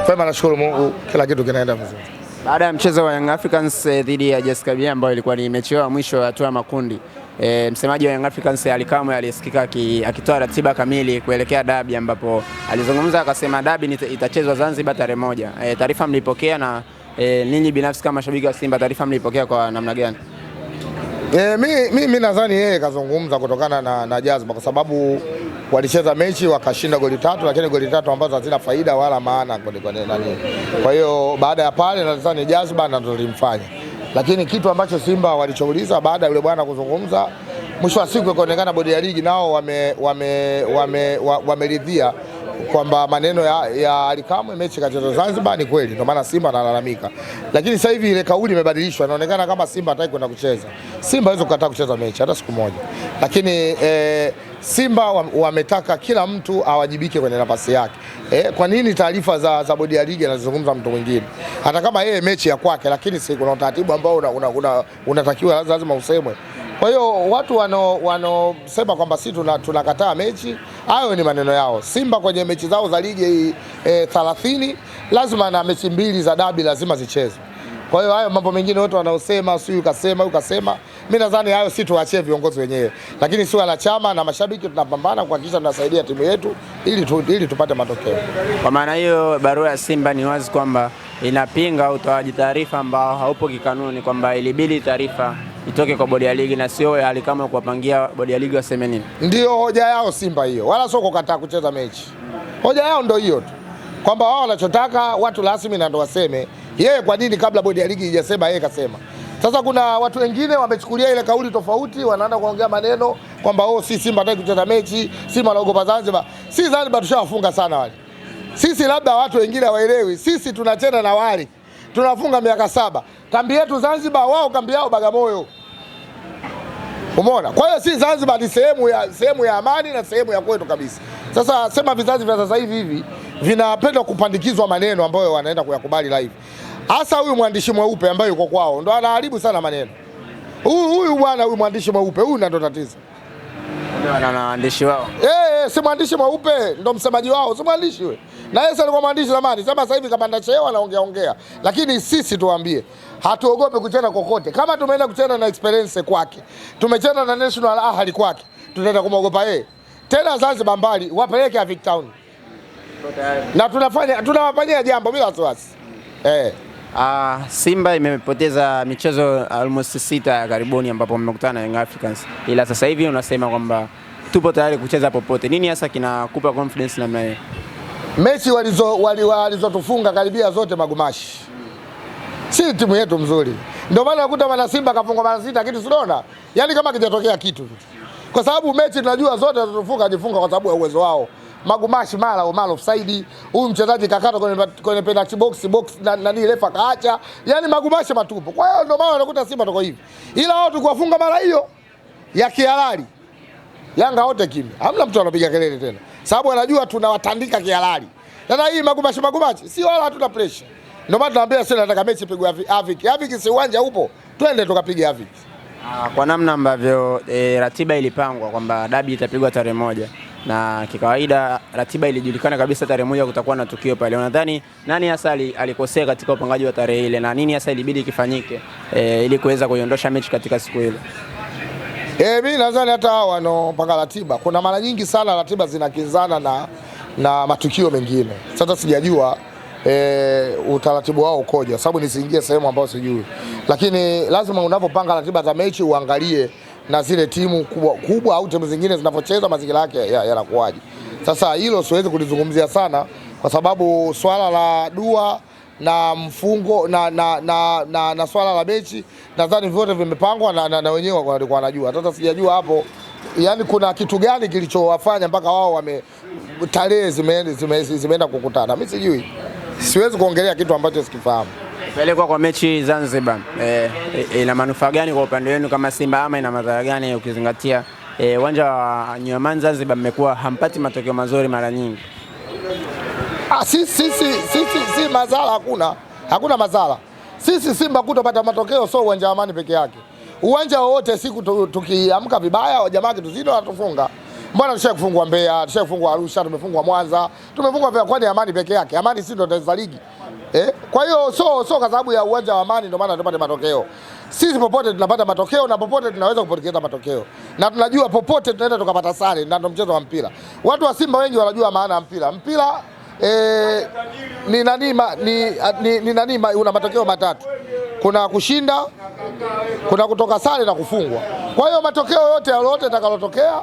Kwema, nashukuru Mungu, kila kitu kinaenda vizuri. Baada ya mchezo wa Young Africans dhidi ya JS Kabylie ambao ilikuwa ni mechi ya mwisho ya hatua ya makundi, msemaji wa Young Africans Ally Kamwe alisikika akitoa ratiba kamili kuelekea dabi, ambapo alizungumza akasema dabi itachezwa Zanzibar tarehe 1. Taarifa mlipokea, na ninyi binafsi kama mashabiki wa Simba taarifa mlipokea kwa namna gani? Mimi nadhani yeye kazungumza kutokana na jazba, kwa sababu walicheza mechi wakashinda goli 3, lakini goli 3 ambazo hazina faida wala maana kwa nani. Kwa hiyo baada ya pale nadhani jazba na tulimfanya, lakini kitu ambacho Simba walichouliza baada ya yule bwana kuzungumza, mwisho wa siku ikaonekana bodi ya ligi nao wameridhia kwamba maneno ya Ally Kamwe, mechi kacheza Zanzibar, ni kweli, ndio maana Simba analalamika. Lakini sasa hivi ile kauli imebadilishwa, inaonekana kama Simba hataki kwenda kucheza. Simba hawezi kukataa kucheza mechi hata siku moja, lakini Simba wametaka kila mtu awajibike kwenye nafasi yake. Kwa nini taarifa za bodi ya ligi anazungumza mtu mwingine, hata kama yeye mechi ya kwake, lakini si kuna utaratibu ambao unatakiwa lazima usemwe. Kwa hiyo watu wanaosema kwamba sisi tunakataa mechi, hayo ni maneno yao. Simba kwenye mechi zao za ligi 30 lazima na mechi 2 za dabi lazima zichezwe. Kwa hiyo hayo mambo mengine wote wanaosema si ukasema, mimi nadhani hayo si tuachie viongozi wenyewe, lakini si wanachama na mashabiki tunapambana kuhakikisha tunasaidia timu yetu ili tupate matokeo. Kwa maana hiyo barua ya Simba ni wazi kwamba inapinga utoaji taarifa ambao haupo kikanuni, kwamba ilibidi taarifa itoke kwa bodi ya ligi na sio Ally Kamwe kuwapangia bodi ya ligi waseme nini. Ndio hoja yao Simba hiyo, wala sio kukataa kucheza mechi. Hoja yao ndio hiyo tu, kwamba wao wanachotaka watu rasmi na ndio waseme. Yeye kwa nini kabla bodi ya ligi haijasema yeye kasema? Sasa kuna watu wengine wamechukulia ile kauli tofauti, wanaanza kuongea maneno kwamba si Simba hataki kucheza mechi, Simba anaogopa Zanzibar. Si Zanzibar tushawafunga sana wale. Sisi labda watu wengine hawaelewi, sisi tunacheza na wale tunafunga miaka 7. Kambi yetu Zanzibar, wao kambi yao Bagamoyo. Umeona? Kwa hiyo si Zanzibar ni sehemu ya amani na sehemu ya kwetu kabisa. Sasa sema vizazi vya sasa hivi vinapenda kupandikizwa maneno ambayo wanaenda kuyakubali live. Hasa huyu mwandishi mweupe ambaye yuko kwao ndo anaharibu sana maneno. Huyu bwana, huyu mwandishi mweupe huyu ndo tatizo. Ndio ana waandishi wao. Si mwandishi mweupe ndo msemaji wao, si mwandishi wewe. Na yeye alikuwa mwandishi zamani, sasa hivi kapanda cheo anaongea. Lakini sisi tuambie, hatuogope kucheza kokote. Kama tumeenda kucheza na Experience kwake, tumecheza na National Ahli kwake, tunaenda kumogopa yeye. Tena Zanzibar mbali, wapeleke Avic Town. Na tunawafanyia jambo bila wasiwasi. Simba imepoteza michezo almost 6 ya karibuni ambapo mmekutana na Young Africans. Ila sasa hivi unasema kwamba tupo tayari kucheza popote. Nini hasa kinakupa confidence namna hiyo? Mechi walizotufunga karibia zote magumashi. Si timu yetu mzuri. Ndio maana nakuta wana Simba kafungwa mara 6 kitu tunaona. Yaani kama kijatokea kitu. Kwa sababu mechi tunajua zote tulizofunga ajifunga kwa sababu ya uwezo wao. Magumashi mara offside, huyu mchezaji kakata kwenye penalty box na ni refa kaacha. Yaani magumashi matupu. Kwa hiyo ndio maana unakuta Simba tuko hivi. Ila wao tukiwafunga mara hiyo ya kihalali, Yanga wote kimya. Hamna mtu anapiga kelele tena. Sababu anajua tunawatandika kihalali. Sasa hii magumashi si wala hatuna pressure. Ndio maana tunaambia sasa nataka mechi pigwe Avic. Avic si uwanja upo. Twende tukapige Avic. Kwa namna ambavyo ratiba ilipangwa kwamba dabi itapigwa tarehe 1. Na kikawaida ratiba ilijulikana kabisa tarehe 1 kutakuwa na tukio pale. Unadhani nani hasa alikosea katika upangaji wa tarehe ile, na nini hasa ilibidi kifanyike ili kuweza kuiondosha mechi katika siku ile? Mimi nadhani hata hao wanaopanga ratiba, kuna mara nyingi sana ratiba zinakinzana na matukio mengine. Sasa sijajua utaratibu wao ukoje, sababu nisiingie sehemu ambayo sijui. Lakini lazima unapopanga ratiba za mechi uangalie na zile timu kubwa au timu zingine zinapocheza mazingira yake yanakuaje. Sasa hilo siwezi kulizungumzia sana kwa sababu swala la dua na mfungo na swala la mechi nadhani vyote vimepangwa na wenyewe walikuwa wanajua. Sasa sijajua hapo yani kuna kitu gani kilichowafanya mpaka wao tarehe zimeenda kukutana. Mimi sijui. Siwezi kuongelea kitu ambacho sikifahamu. Pelekwa kwa mechi Zanzibar, ina manufaa gani kwa upande wenu kama Simba, ama ina madhara gani ukizingatia uwanja wa New Amaan Zanzibar mmekuwa hampati matokeo mazuri mara nyingi? Sisi madhara hakuna madhara. Sisi Simba kutopata matokeo sio uwanja wa Amani peke yake. Uwanja wote siku tukiamka vibaya jamaa kituzidi wanatufunga. Mbona tushakufungwa Mbeya, tushakufungwa Arusha, tumefungwa Mwanza, tumefungwa Mbeya, kwani Amani peke yake? Amani si ndio taifa ligi? Kwa hiyo so kwa sababu ya uwanja wa Amani ndio maana tupate matokeo. Sisi popote tunapata matokeo na popote tunaweza kupoteza matokeo. Na tunajua popote tunaenda tukapata sare, ndio mchezo wa mpira. Watu wa Simba wengi wanajua maana ya mpira. Mpira una matokeo matatu. Kuna kushinda, kuna kutoka sare na kufungwa. Kwa hiyo matokeo yote yatakayotokea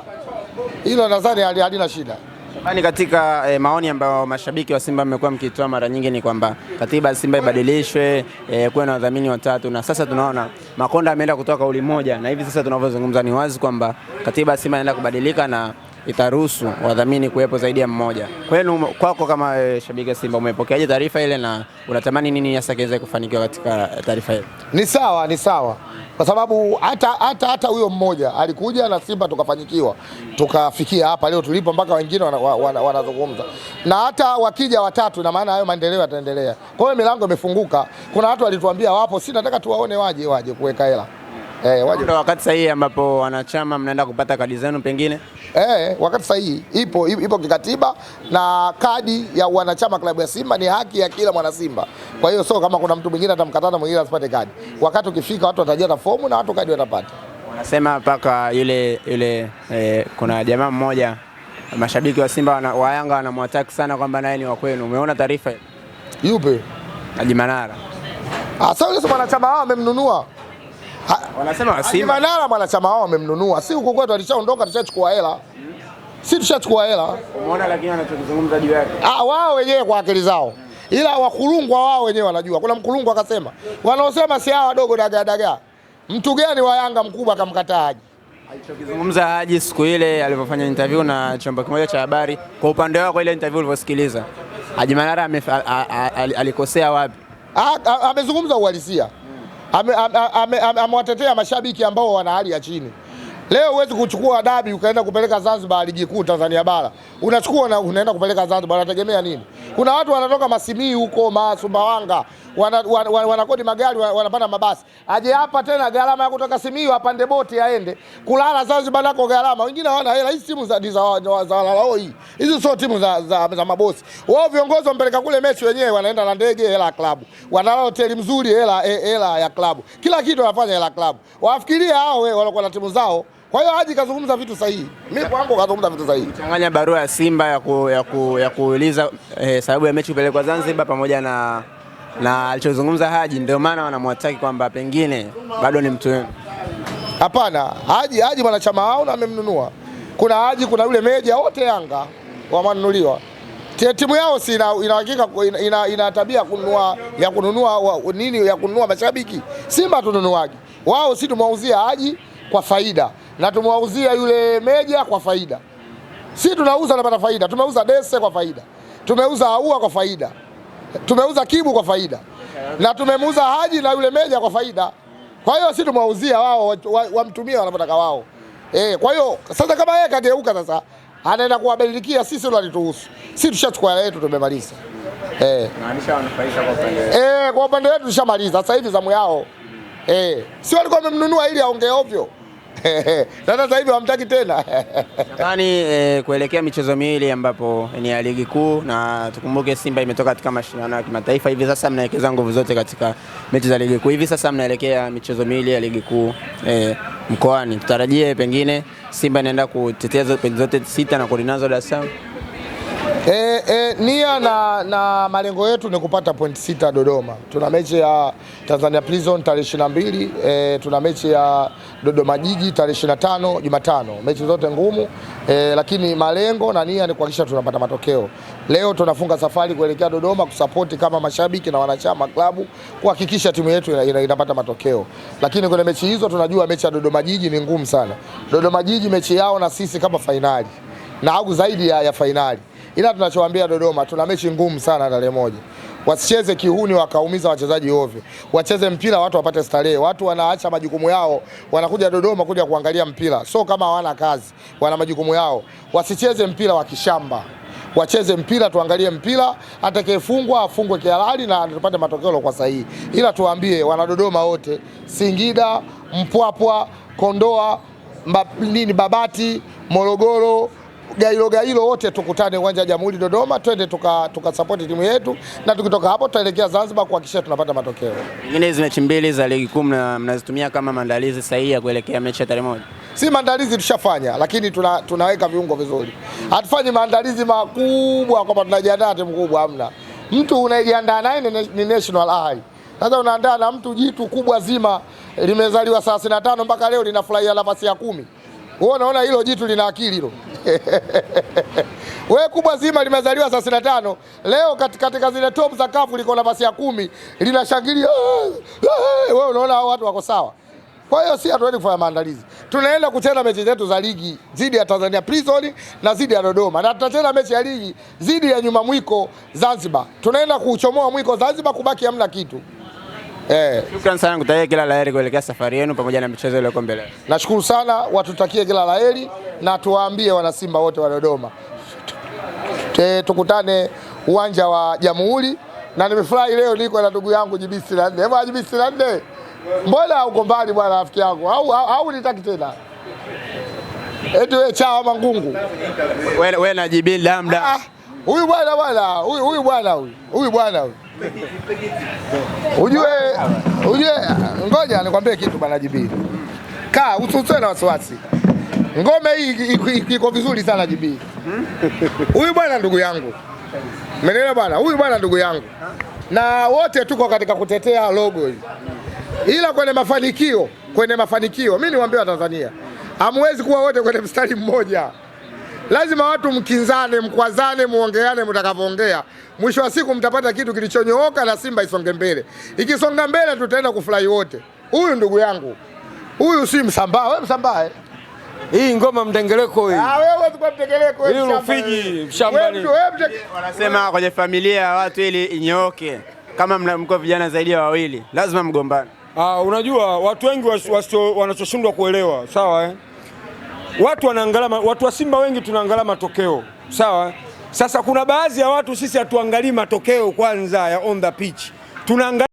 hilo nadhani halina shida. Bani, katika maoni ambayo mashabiki wa Simba wamekuwa mkitoa mara nyingi ni kwamba katiba ya Simba ibadilishwe, kuwe na wadhamini watatu, na sasa tunaona Makonda ameenda kutoa kauli moja, na hivi sasa tunavyozungumza ni wazi kwamba katiba ya Simba inaenda kubadilika na itaruhusu wadhamini kuwepo zaidi ya mmoja. Kwako kama shabiki wa Simba, umepokeaje taarifa ile na unatamani nini hasa kiweze kufanikiwa katika taarifa ile? Ni sawa. Kwa sababu hata huyo mmoja alikuja na Simba tukafanyikiwa. Tukafikia hapa leo tulipo mpaka wengine wanazungumza. Na hata wakija watatu na maana hayo maendeleo yataendelea. Kwa hiyo milango imefunguka. Kuna watu walituambia wapo, si nataka tuwaone waje kuweka hela. Waje. Ndio wakati sahihi ambapo wanachama mnaenda kupata kadi zenu pengine? Wakati sahihi ipo kikatiba, na kadi ya wanachama klabu ya Simba ni haki ya kila mwana Simba. Kwa hiyo so kama kuna mtu mwingine atamkataza mwingine asipate kadi. Wakati ukifika watu watajaza fomu na watu kadi watapata. Wanasema mpaka yule kuna jamaa mmoja mashabiki wa Simba wa Yanga wanamwataki sana kwamba naye ni wa kwenu. Umeona taarifa hiyo? Yupi? Haji Manara. Sasa yule mwanachama wao amemnunua. Wanasema Simba Manara mwanachama wao wamemnunua. Si huko kwetu alishaondoka, tushachukua hela. Si tushachukua hela. Umeona, lakini anachozungumza juu yake. Wao wenyewe kwa akili zao. Ila wakulungwa wao wenyewe wanajua. Kuna mkulungwa akasema, wanaosema si hawa wadogo dagaa. Mtu gani wa Yanga mkubwa akamkataa Haji? Alichokizungumza Haji siku ile alipofanya interview na chombo kimoja cha habari, kwa upande wako ile interview ulivyosikiliza, Haji Manara alikosea wapi? Amezungumza uhalisia. Amewatetea mashabiki ambao wana hali ya chini. Leo huwezi kuchukua dabi ukaenda kupeleka Zanzibar ligi kuu Tanzania bara. Unachukua na unaenda kupeleka Zanzibar, unategemea nini? Kuna watu wanatoka Masimii huko Sumbawanga, wanakodi magari, wanapanda mabasi. Aje hapa tena gharama ya kutoka Simiyu apande boti aende. Kulala Zanzibar nako gharama. Wengine hawana hela. Hizi timu za walaloi. Hizi sio timu za mabosi. Wao viongozi wampeleka kule mechi wenyewe wanaenda na ndege, hela ya klabu. Wanalala hoteli mzuri, hela ya klabu. Kila kitu wanafanya hela ya klabu. Wafikiria hao wanakuwa na timu zao. Kwa hiyo Haji kazungumza vitu sahihi. Mimi kwangu kazungumza vitu sahihi. Changanya barua ya Simba ya kuuliza sababu ya mechi kupelekwa Zanzibar pamoja na alichozungumza Haji, ndio maana wanamwataki kwamba pengine bado ni mtu wenu. Hapana, Haji mwanachama wao na amemnunua. Kuna Haji, kuna yule Meja, wote Yanga wamenunuliwa. Timu yao si ina hakika ina tabia kununua mashabiki. Simba tununuaji. Wao si tumewauzia Haji kwa faida na tumewauzia yule Meja kwa faida. Si tunauza napata faida. Tumeuza Dese kwa faida. Tumeuza Aua kwa faida. Tumeuza Kibu kwa faida. Na tumemuuza Haji na yule Meja kwa faida. Kwa hiyo si tumewauzia wao wamtumie wanapotaka wao. Kwa hiyo sasa kama yeye kageuka sasa anaenda kuwabadilikia, sisi ndio alituhusu. Sisi tushachukua hela yetu tumemaliza. Maanisha wanafaisha kwa upande wetu. Kwa upande wetu tushamaliza. Sasa hivi zamu yao. Si walikuwa wamemnunua ili aongee ovyo. Sasa hivi hawamtaki tena. Nadhani kuelekea michezo miwili ambapo ni ya ligi kuu, na tukumbuke Simba imetoka katika mashindano ya kimataifa, hivi sasa mnaelekeza nguvu zote katika mechi za ligi kuu. Hivi sasa mnaelekea michezo miwili ya ligi kuu mkoani. Tutarajie pengine Simba inaenda kutetea pointi zote 6 na kurinazo Dar es Salaam. Nia na malengo yetu ni kupata point 6 Dodoma. Tuna mechi ya Tanzania Prison tarehe 22, tuna mechi ya Dodoma Jiji tarehe 25 Jumatano. Mechi zote ngumu, lakini malengo na nia ni kuhakikisha tunapata matokeo. Leo tunafunga safari kuelekea Dodoma kusapoti kama mashabiki na wanachama klabu kuhakikisha timu yetu inapata matokeo. Lakini kwenye mechi hizo tunajua mechi ya Dodoma Jiji ni ngumu sana. Dodoma Jiji mechi yao na sisi kama fainali na au zaidi ya fainali. Ila tunachowaambia Dodoma, tuna mechi ngumu sana tarehe 1. Wasicheze kihuni wakaumiza wachezaji ovyo. Wacheze mpira watu wapate starehe. Watu wanaacha majukumu yao, wanakuja Dodoma kuja kuangalia mpira. So kama hawana kazi, wana majukumu yao. Wasicheze mpira wa kishamba. Wacheze mpira, tuangalie mpira, atakayefungwa afungwe kihalali na tupate matokeo kwa sahihi. Ila tuwaambie wana Dodoma wote, Singida, Mpwapwa, Kondoa, Babati, Morogoro, Gairo wote tukutane uwanja wa Jamhuri Dodoma, twende tukasupport timu yetu, na tukitoka hapo tutaelekea Zanzibar kuhakikisha tunapata matokeo. Nyingine hizo mechi mbili za ligi kuu mnazitumia kama maandalizi sahihi ya kuelekea mechi ya tarehe 1? Si maandalizi tushafanya, lakini tunaweka viungo vizuri. Hatufanyi maandalizi makubwa kwamba tunajiandaa timu kubwa, hamna. Mtu unajiandaa naye ni national high. Sasa unaandaa na mtu jitu kubwa zima limezaliwa 35 mpaka leo linafurahia nafasi ya 10. Wewe unaona hilo jitu lina akili hilo? Wewe kubwa zima limezaliwa 35 leo katika zile top za kafu liko nafasi ya 10 linashangilia. Wewe unaona hao watu wako sawa? Kwa hiyo si hatuendi kufanya maandalizi. Tunaenda kucheza mechi zetu za ligi zidi ya Tanzania Prison na zidi ya Dodoma. Na tutacheza mechi ya ligi zidi ya nyuma mwiko Zanzibar. Tunaenda kuuchomoa mwiko Zanzibar, kubaki hamna kitu. Shukrani sana, kutakia kila laheri kuelekea safari yenu pamoja na michezo ile mbele. Nashukuru sana, watutakie kila laheri na tuwaambie wana Simba wote wa Dodoma. Tukutane uwanja wa Jamhuri, na nimefurahi leo niko na ndugu yangu JB 64. Hebu JB 64. Mbona uko mbali bwana rafiki yangu? Au nitaki tena? Eti wewe chawa Mangungu. Wewe na JB Lambda. Huyu bwana. Ujue ngoja nikwambie kitu bwana JB. Kaa usiwe na wasiwasi. Ngome hii iko vizuri sana JB. Huyu bwana ndugu yangu. Umeelewa bwana? Huyu bwana ndugu yangu. Na wote tuko katika kutetea logo hii. Ila kwenye mafanikio mimi niwaambie wa Tanzania, hamwezi kuwa wote kwenye mstari mmoja. Lazima watu mkinzane, mkwazane, muongeane mtakavyoongea. Mwisho wa siku mtapata kitu kilichonyooka na Simba isonge mbele. Ikisonga mbele tutaenda kufurahi wote. Huyu ndugu yangu. Huyu si Msambaa, wewe Msambaa. Hii ngoma mdengeleko hii. Wewe uko mdengeleko hii. Hii Rufiji shambani. Wanasema kwenye familia ya watu ili inyooke. Kama mko vijana zaidi ya wawili, lazima mgombane. Unajua watu wengi wanachoshindwa kuelewa, sawa watu wa Simba wengi tunaangalia matokeo, sawa. Sasa kuna baadhi ya watu sisi hatuangalii matokeo kwanza ya on the pitch. Tunaangalia